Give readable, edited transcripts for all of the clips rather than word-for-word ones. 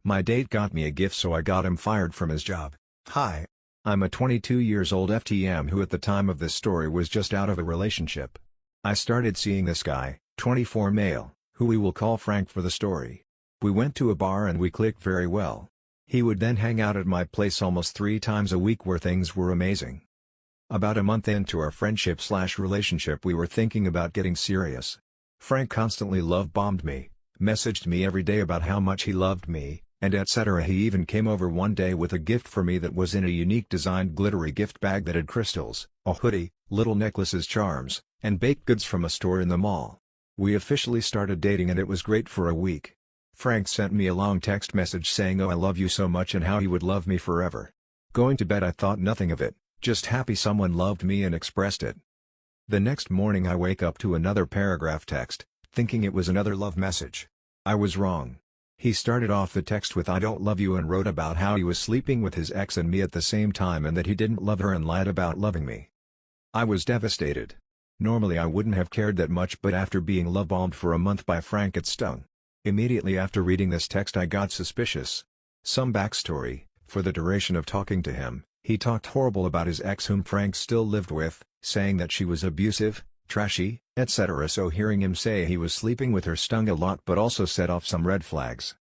My date got me a gift, so I got him fired from his job. Hi. I'm a 22 years old FTM who at the time of this story was just out of a relationship. I started seeing this guy, 24 male, who we will call Frank for the story. We went to a bar and we clicked very well. He would then hang out at my place almost 3 times a week where things were amazing. About a month into our friendship/relationship we were thinking about getting serious. Frank constantly love-bombed me, messaged me every day about how much he loved me, and etc. He even came over one day with a gift for me that was in a unique designed glittery gift bag that had crystals, a hoodie, little necklaces, charms, and baked goods from a store in the mall. We officially started dating and it was great for a week. Frank sent me a long text message saying "Oh, I love you so much" and how he would love me forever. Going to bed I thought nothing of it, just happy someone loved me and expressed it. The next morning I wake up to another paragraph text, thinking it was another love message. I was wrong. He started off the text with "I don't love you" and wrote about how he was sleeping with his ex and me at the same time and that he didn't love her and lied about loving me. I was devastated. Normally I wouldn't have cared that much, but after being love-bombed for a month by Frank it stung. Immediately after reading this text I got suspicious. Some backstory: for the duration of talking to him, he talked horrible about his ex whom Frank still lived with, saying that she was abusive, trashy, etc. So hearing him say he was sleeping with her stung a lot but also set off some red flags.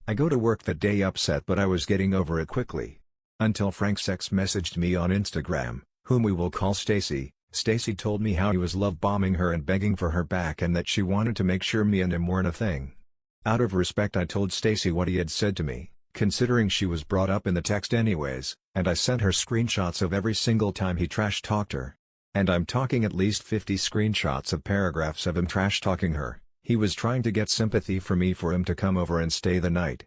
I go to work that day upset, but I was getting over it quickly. Until Frank's ex messaged me on Instagram, whom we will call Stacy. Stacy told me how he was love-bombing her and begging for her back and that she wanted to make sure me and him weren't a thing. Out of respect I told Stacy what he had said to me, considering she was brought up in the text anyways, and I sent her screenshots of every single time he trash-talked her. And I'm talking at least 50 screenshots of paragraphs of him trash-talking her. He was trying to get sympathy for me for him to come over and stay the night.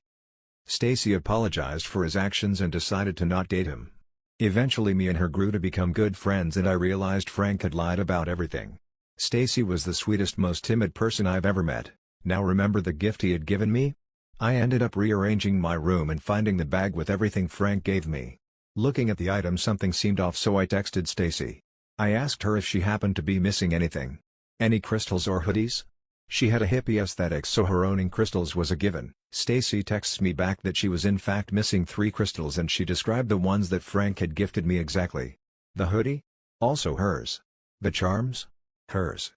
Stacy apologized for his actions and decided to not date him. Eventually me and her grew to become good friends and I realized Frank had lied about everything. Stacy was the sweetest, most timid person I've ever met. Now remember the gift he had given me? I ended up rearranging my room and finding the bag with everything Frank gave me. Looking at the item something seemed off, so I texted Stacy. I asked her if she happened to be missing anything. Any crystals or hoodies? She had a hippie aesthetic, so her owning crystals was a given. Stacy texts me back that she was in fact missing 3 crystals and she described the ones that Frank had gifted me exactly. The hoodie? Also hers. The charms? Hers.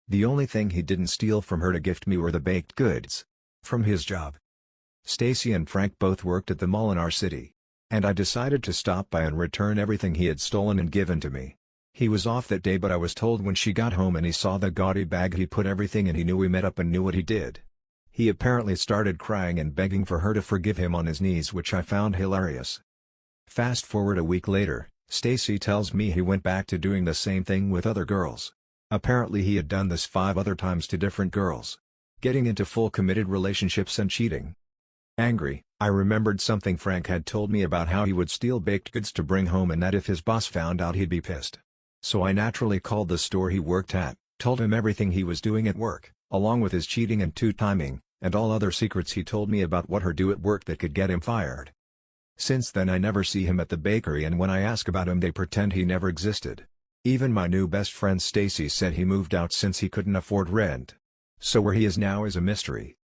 The only thing he didn't steal from her to gift me were the baked goods. From his job. Stacy and Frank both worked at the mall in our city. And I decided to stop by and return everything he had stolen and given to me. He was off that day, but I was told when she got home and he saw the gaudy bag he put everything in, he knew we met up and knew what he did. He apparently started crying and begging for her to forgive him on his knees, which I found hilarious. Fast forward a week later, Stacy tells me he went back to doing the same thing with other girls. Apparently he had done this 5 other times to different girls. Getting into full committed relationships and cheating. Angry, I remembered something Frank had told me about how he would steal baked goods to bring home and that if his boss found out he'd be pissed. So I naturally called the store he worked at, told him everything he was doing at work, along with his cheating and two-timing, and all other secrets he told me about what her do at work that could get him fired. Since then I never see him at the bakery, and when I ask about him they pretend he never existed. Even my new best friend Stacy said he moved out since he couldn't afford rent. So where he is now is a mystery.